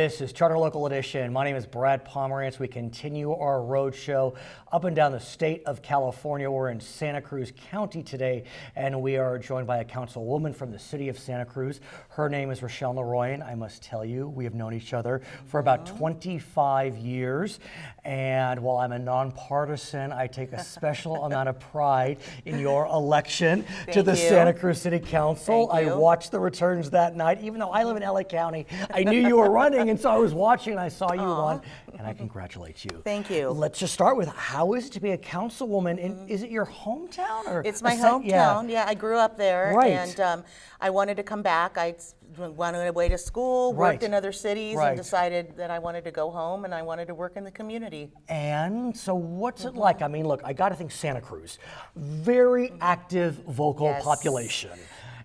This is Charter Local Edition. My name is Brad Pomerance. We continue our road show up and down the state of California. We're in Santa Cruz County today, and we are joined by a councilwoman from the city of Santa Cruz. Her name is Richelle Noroyan. I must tell you, we have known each other for about 25 years, and while I'm a nonpartisan, I take a special amount of pride in your election to the Santa Cruz City Council. I watched the returns that night, even though I live in LA County. I knew you were running, and so I was watching, and I saw you won, and I congratulate you. Thank you. Let's just start with, how is it to be a councilwoman? And is it your hometown? Or it's my hometown. Yeah, I grew up there, and I wanted to come back. I went away to school, worked in other cities, and decided that I wanted to go home and I wanted to work in the community. And so what's it like? I mean, look, I got to think Santa Cruz, very active, vocal population.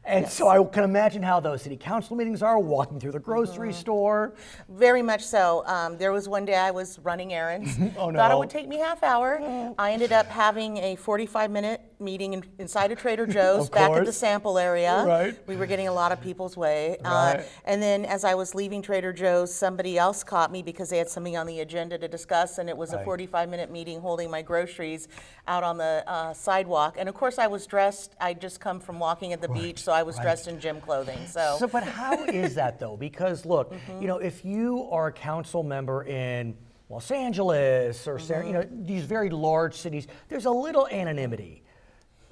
And so I can imagine how those city council meetings are, walking through the grocery store. Very much so. There was one day I was running errands. Thought it would take me half hour. I ended up having a 45-minute meeting inside a Trader Joe's back at the sample area. We were getting a lot of people's way. And then as I was leaving Trader Joe's, somebody else caught me because they had something on the agenda to discuss, and it was a 45-minute meeting holding my groceries out on the sidewalk. And of course I was dressed, I'd just come from walking at the beach, so I was dressed in gym clothing. So but how is that though? Because look, you know, if you are a council member in Los Angeles or you know, these very large cities, there's a little anonymity.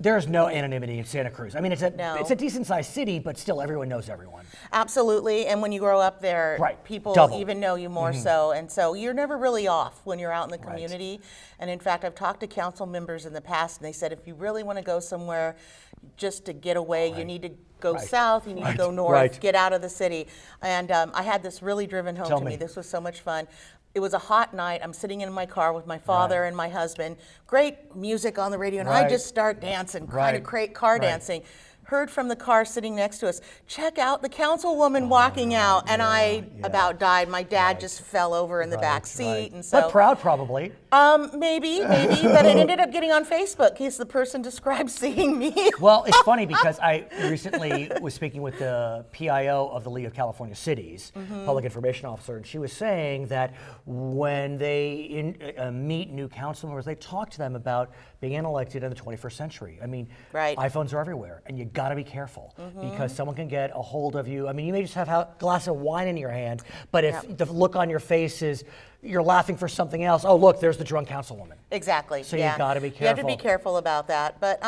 There's no anonymity in Santa Cruz. I mean, it's a decent-sized city, but still everyone knows everyone. Absolutely, and when you grow up there, people even know you more so, and so you're never really off when you're out in the community. And in fact, I've talked to council members in the past, and they said if you really want to go somewhere just to get away, you need to go south, you need to go north, get out of the city. And I had this really driven home to me. This was so much fun. It was a hot night. I'm sitting in my car with my father and my husband. Great music on the radio, and I just start dancing, kind of car dancing. Heard from the car sitting next to us, check out the councilwoman walking out, and I about died. My dad just fell over in the back seat, and so. But proud, probably. Maybe, but it ended up getting on Facebook in case the person described seeing me. Well, it's funny because I recently was speaking with the PIO of the League of California Cities, Public Information Officer, and she was saying that when they meet new council members, they talk to them about being elected in the 21st century. I mean, iPhones are everywhere, and you got to be careful because someone can get a hold of you. I mean, you may just have a glass of wine in your hand, but if the look on your face is you're laughing for something else, oh look, there's the drunk councilwoman. Exactly. So you got to be careful. You have to be careful about that. But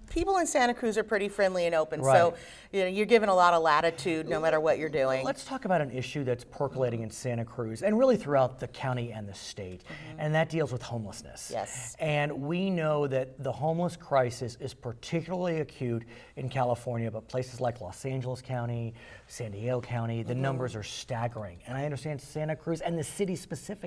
people in Santa Cruz are pretty friendly and open, so you know, you're given a lot of latitude no matter what you're doing. Let's talk about an issue that's percolating in Santa Cruz and really throughout the county and the state, and that deals with homelessness. Yes. And we know that the homeless crisis is particularly acute in California, but places like Los Angeles County, San Diego County, the numbers are staggering. And I understand Santa Cruz and the city specifically.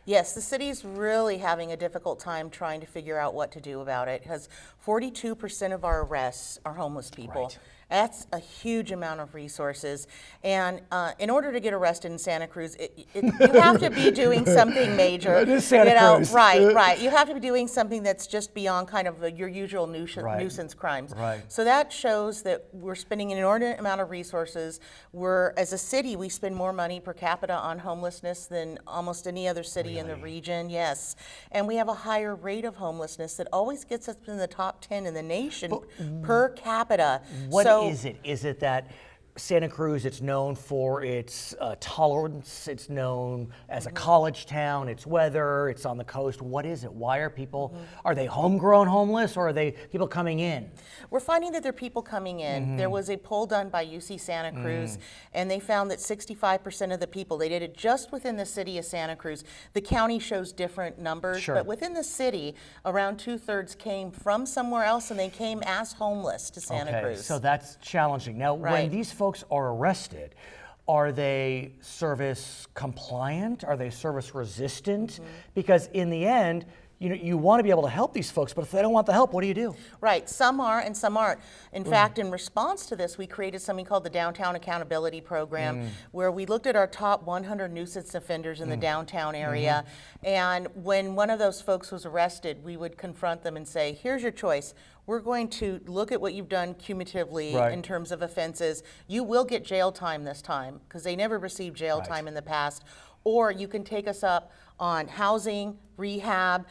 Yes, the city's really having a difficult time trying to figure out what to do about it because 42% of our arrests are homeless people. That's a huge amount of resources. And in order to get arrested in Santa Cruz, you have to be doing something major. It is Santa Cruz. Right. You have to be doing something that's just beyond kind of your usual nuisance crimes. So that shows that we're spending an inordinate amount of resources. As a city, we spend more money per capita on homelessness than almost any other city in the region. Yes. And we have a higher rate of homelessness that always gets us in the top 10 in the nation per capita. What is it? Is it that Santa Cruz, it's known for its tolerance, it's known as a college town, its weather, it's on the coast? What is it? Why are people, are they homegrown homeless or are they people coming in? We're finding that there are people coming in. There was a poll done by UC Santa Cruz, and they found that 65% of the people, they did it just within the city of Santa Cruz. The county shows different numbers, but within the city, around 2/3 came from somewhere else, and they came as homeless to Santa Cruz. So that's challenging. Now, when these folks are arrested, are they service compliant? Are they service resistant? Because in the end, you want to be able to help these folks, but if they don't want the help, what do you do? Right, some are and some aren't. In fact, in response to this, we created something called the Downtown Accountability Program, where we looked at our top 100 nuisance offenders in the downtown area, and when one of those folks was arrested, we would confront them and say, here's your choice. We're going to look at what you've done cumulatively in terms of offenses. You will get jail time this time, because they never received jail time in the past, or you can take us up on housing, rehab,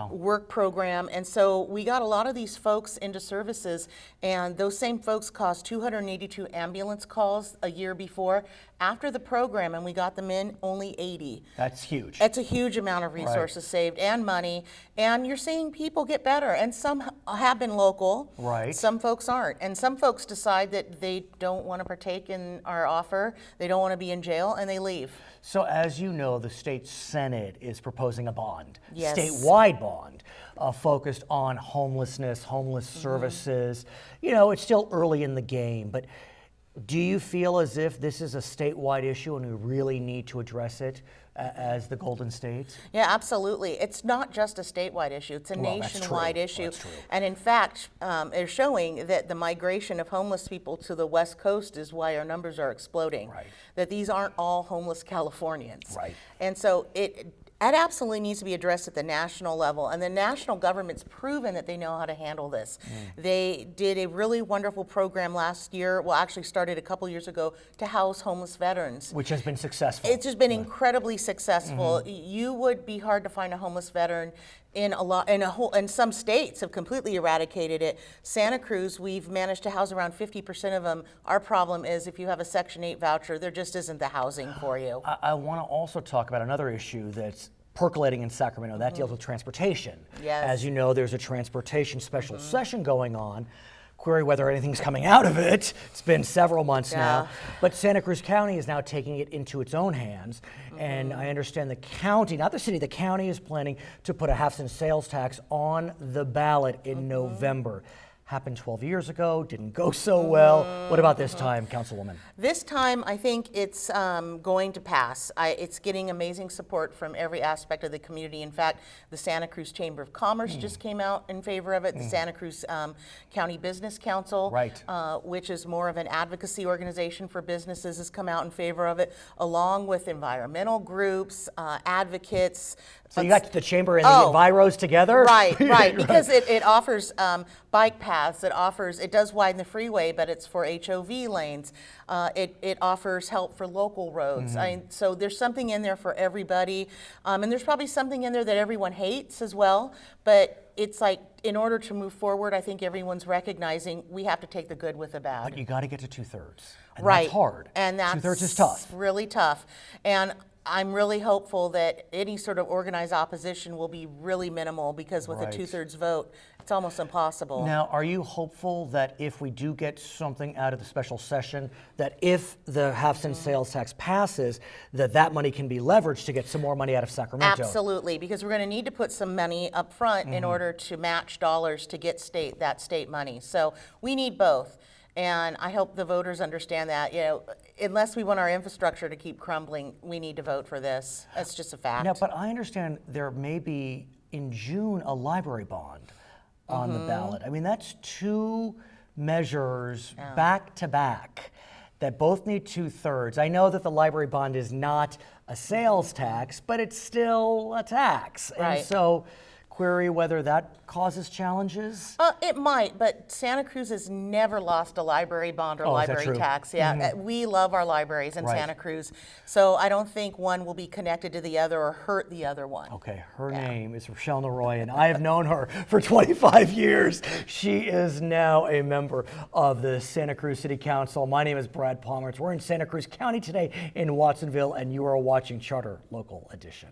work program. And so we got a lot of these folks into services, and those same folks caused 282 ambulance calls a year before. After the program, and we got them in, only 80. That's huge. That's a huge amount of resources saved and money, and you're seeing people get better, and some have been local. Some folks aren't, and some folks decide that they don't want to partake in our offer, they don't want to be in jail, and they leave. So as you know, the state Senate is proposing a bond, statewide bond, focused on homelessness, homeless services. It's still early in the game, but do you feel as if this is a statewide issue and we really need to address it as the Golden State? Yeah, absolutely. It's not just a statewide issue, it's a nationwide issue. And in fact, they're showing that the migration of homeless people to the West Coast is why our numbers are exploding. That these aren't all homeless Californians. And so it absolutely needs to be addressed at the national level, and the national government's proven that they know how to handle this. They did a really wonderful program last year, well actually started a couple years ago, to house homeless veterans. Which has been successful. It's just been incredibly successful. You would be hard to find a homeless veteran and some states have completely eradicated it. Santa Cruz, we've managed to house around 50% of them. Our problem is if you have a Section 8 voucher, there just isn't the housing for you. I want to also talk about another issue that's percolating in Sacramento. That deals with transportation. As you know, there's a transportation special session going on. Query whether anything's coming out of it. It's been several months now. But Santa Cruz County is now taking it into its own hands. And I understand the county, not the city, the county is planning to put a half-cent sales tax on the ballot in November. Happened 12 years ago, didn't go so well. What about this time, Councilwoman? This time, I think it's going to pass. It's getting amazing support from every aspect of the community. In fact, the Santa Cruz Chamber of Commerce just came out in favor of it. The Santa Cruz County Business Council, which is more of an advocacy organization for businesses, has come out in favor of it, along with environmental groups, advocates. So you got the chamber and the enviros together? Right, because it offers bike paths, it does widen the freeway, but it's for HOV lanes. It offers help for local roads. So there's something in there for everybody. And there's probably something in there that everyone hates as well, but it's like, in order to move forward, I think everyone's recognizing we have to take the good with the bad. But you got to get to 2/3. And that's hard. And that's 2/3 is tough. Really tough. And I'm really hopeful that any sort of organized opposition will be really minimal, because with a 2/3 vote, it's almost impossible. Now, are you hopeful that if we do get something out of the special session, that if the half-cent sales tax passes, that money can be leveraged to get some more money out of Sacramento? Absolutely, because we're going to need to put some money up front in order to match dollars to get that state money. So we need both. And I hope the voters understand that, unless we want our infrastructure to keep crumbling, we need to vote for this. That's just a fact. Now, but I understand there may be, in June, a library bond on the ballot. I mean, that's two measures back to back that both need 2/3. I know that the library bond is not a sales tax, but it's still a tax. And so, query whether that causes challenges? It might, but Santa Cruz has never lost a library bond or library tax. We love our libraries in Santa Cruz, so I don't think one will be connected to the other or hurt the other one. Okay, her name is Richelle Noroyan. I have known her for 25 years. She is now a member of the Santa Cruz City Council. My name is Brad Pomerance. We're in Santa Cruz County today in Watsonville, and you are watching Charter Local Edition.